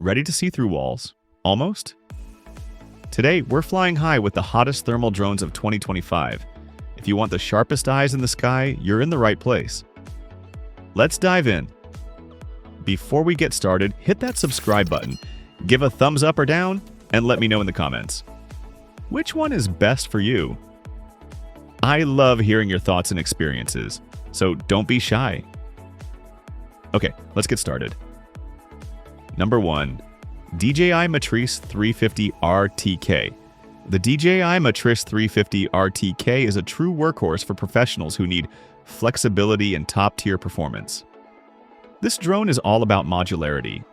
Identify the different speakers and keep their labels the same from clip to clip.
Speaker 1: Ready to see through walls? Almost? Today, we're flying high with the hottest thermal drones of 2025. If you want the sharpest eyes in the sky, you're in the right place. Let's dive in. Before we get started, hit that subscribe button, give a thumbs up or down, and let me know in the comments. Which one is best for you? I love hearing your thoughts and experiences, so don't be shy. Okay, let's get started. Number 1. DJI Matrice 350 RTK. The DJI Matrice 350 RTK is a true workhorse for professionals who need flexibility and top-tier performance. This drone is all about modularity.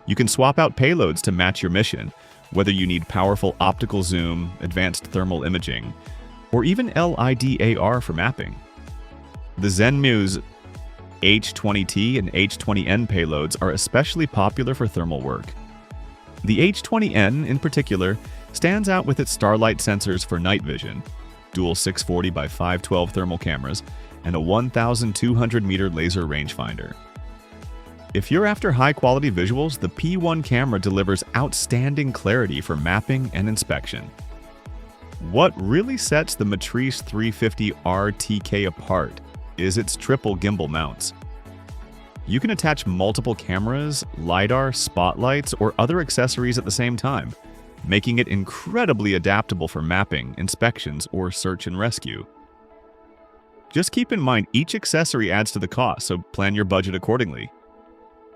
Speaker 1: You can swap out payloads to match your mission, whether you need powerful optical zoom, advanced thermal imaging, or even LiDAR for mapping. The Zenmuse H20T and H20N payloads are especially popular for thermal work. The H20N, in particular, stands out with its starlight sensors for night vision, dual 640 by 512 thermal cameras, and a 1,200-meter laser rangefinder. If you're after high-quality visuals, the P1 camera delivers outstanding clarity for mapping and inspection. What really sets the Matrice 350 RTK apart is its triple gimbal mounts. You can attach multiple cameras, LiDAR, spotlights, or other accessories at the same time, making it incredibly adaptable for mapping, inspections, or search and rescue. Just keep in mind each accessory adds to the cost, so plan your budget accordingly.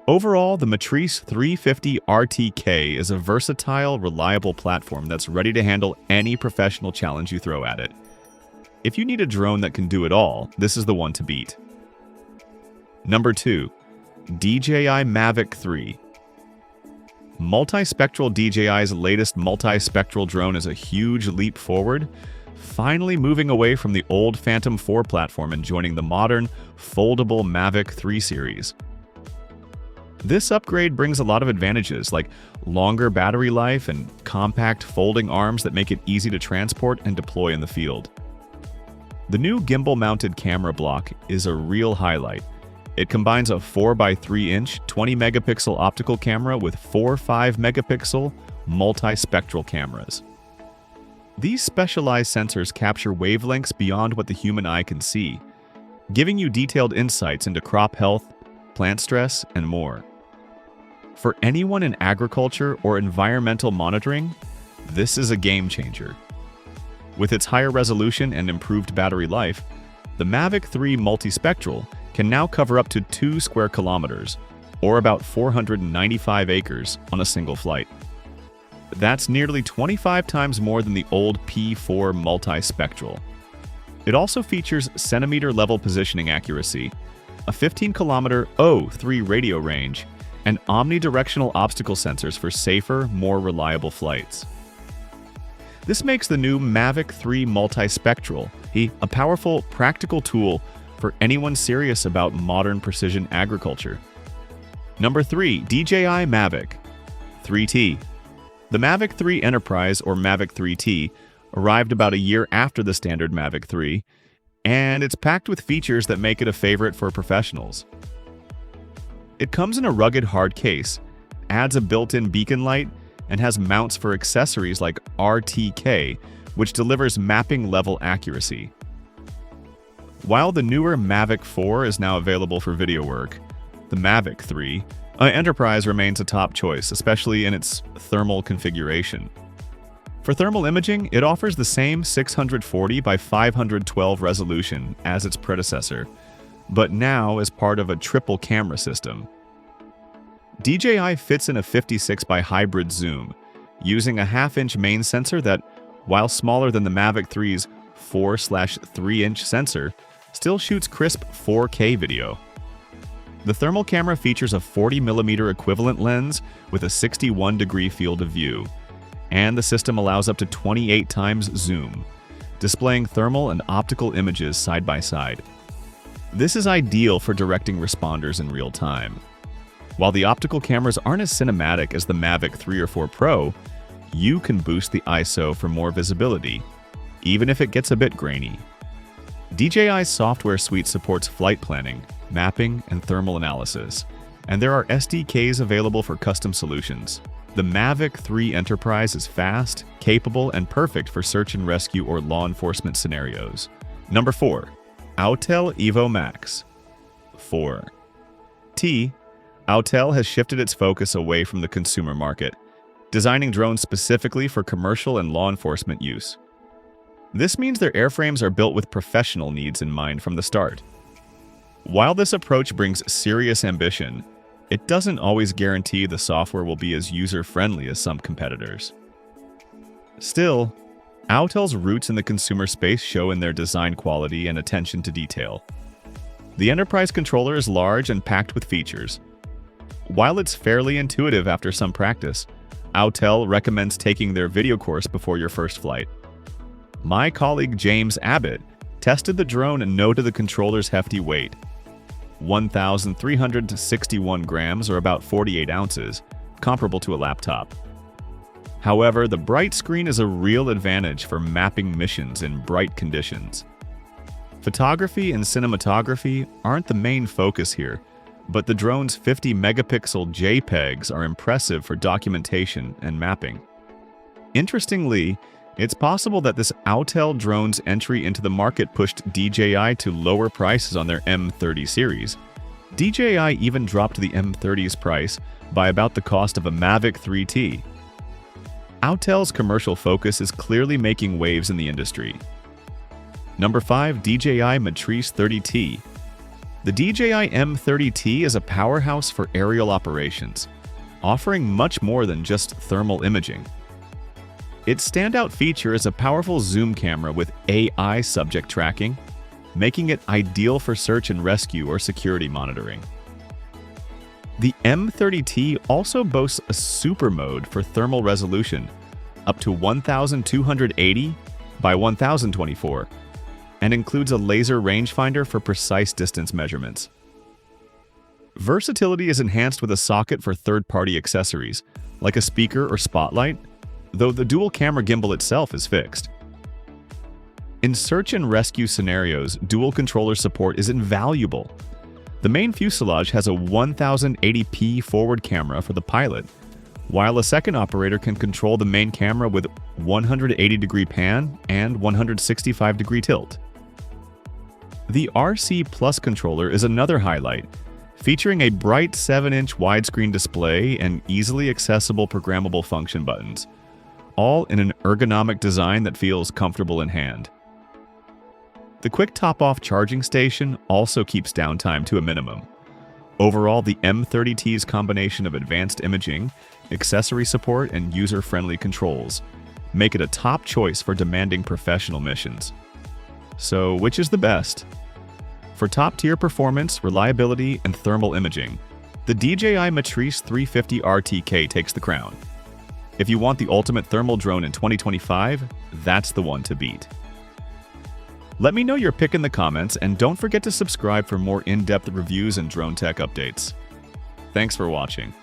Speaker 1: Overall, the Matrice 350 RTK is a versatile, reliable platform that's ready to handle any professional challenge you throw at it. If you need a drone that can do it all, this is the one to beat. Number 2. DJI Mavic 3. Multispectral DJI's latest multispectral drone is a huge leap forward, finally moving away from the old Phantom 4 platform and joining the modern, foldable Mavic 3 series. This upgrade brings a lot of advantages like longer battery life and compact folding arms that make it easy to transport and deploy in the field. The new gimbal-mounted camera block is a real highlight. It combines a 4x3-inch 20-megapixel optical camera with 4 5-megapixel multispectral cameras. These specialized sensors capture wavelengths beyond what the human eye can see, giving you detailed insights into crop health, plant stress, and more. For anyone in agriculture or environmental monitoring, this is a game changer. With its higher resolution and improved battery life, the Mavic 3 Multispectral can now cover up to 2 square kilometers, or about 495 acres, on a single flight. That's nearly 25 times more than the old P4 Multispectral. It also features centimeter-level positioning accuracy, a 15-kilometer O3 radio range, and omnidirectional obstacle sensors for safer, more reliable flights. This makes the new Mavic 3 Multispectral a powerful, practical tool for anyone serious about modern precision agriculture. Number 3. DJI Mavic 3T. The Mavic 3 Enterprise, or Mavic 3T, arrived about a year after the standard Mavic 3, and it's packed with features that make it a favorite for professionals. It comes in a rugged hard case, adds a built-in beacon light, and has mounts for accessories like RTK, which delivers mapping-level accuracy. While the newer Mavic 4 is now available for video work, the Mavic 3 Enterprise remains a top choice, especially in its thermal configuration. For thermal imaging, it offers the same 640 by 512 resolution as its predecessor, but now as part of a triple camera system. DJI fits in a 56 by hybrid zoom, using a half-inch main sensor that, while smaller than the Mavic 3's 4/3-inch sensor, still shoots crisp 4K video. The thermal camera features a 40mm equivalent lens with a 61-degree field of view, and the system allows up to 28 times zoom, displaying thermal and optical images side by side. This is ideal for directing responders in real time. While the optical cameras aren't as cinematic as the Mavic 3 or 4 Pro, you can boost the ISO for more visibility, even if it gets a bit grainy. DJI's software suite supports flight planning, mapping, and thermal analysis, and there are SDKs available for custom solutions. The Mavic 3 Enterprise is fast, capable, and perfect for search and rescue or law enforcement scenarios. Number 4. Autel EVO Max. 4. Autel has shifted its focus away from the consumer market, designing drones specifically for commercial and law enforcement use. This means their airframes are built with professional needs in mind from the start. While this approach brings serious ambition, it doesn't always guarantee the software will be as user-friendly as some competitors. Still, Autel's roots in the consumer space show in their design quality and attention to detail. The enterprise controller is large and packed with features. While it's fairly intuitive after some practice, Autel recommends taking their video course before your first flight. My colleague James Abbott tested the drone and noted the controller's hefty weight, 1,361 grams or about 48 ounces, comparable to a laptop. However, the bright screen is a real advantage for mapping missions in bright conditions. Photography and cinematography aren't the main focus here, but the drone's 50-megapixel JPEGs are impressive for documentation and mapping. Interestingly, it's possible that this Autel drone's entry into the market pushed DJI to lower prices on their M30 series. DJI even dropped the M30's price by about the cost of a Mavic 3T. Autel's commercial focus is clearly making waves in the industry. Number 5. DJI Matrice 30T. The DJI M30T is a powerhouse for aerial operations, offering much more than just thermal imaging. Its standout feature is a powerful zoom camera with AI subject tracking, making it ideal for search and rescue or security monitoring. The M30T also boasts a super mode for thermal resolution, up to 1280 by 1024, and includes a laser rangefinder for precise distance measurements. Versatility is enhanced with a socket for third-party accessories, like a speaker or spotlight, though the dual-camera gimbal itself is fixed. In search and rescue scenarios, dual controller support is invaluable. The main fuselage has a 1080p forward camera for the pilot, while a second operator can control the main camera with 180-degree pan and 165-degree tilt. The RC Plus controller is another highlight, featuring a bright 7-inch widescreen display and easily accessible programmable function buttons, all in an ergonomic design that feels comfortable in hand. The quick top-off charging station also keeps downtime to a minimum. Overall, the M30T's combination of advanced imaging, accessory support, and user-friendly controls make it a top choice for demanding professional missions. So, which is the best? For top-tier performance, reliability, and thermal imaging, the DJI Matrice 350 RTK takes the crown. If you want the ultimate thermal drone in 2025, that's the one to beat. Let me know your pick in the comments, and don't forget to subscribe for more in-depth reviews and drone tech updates. Thanks for watching.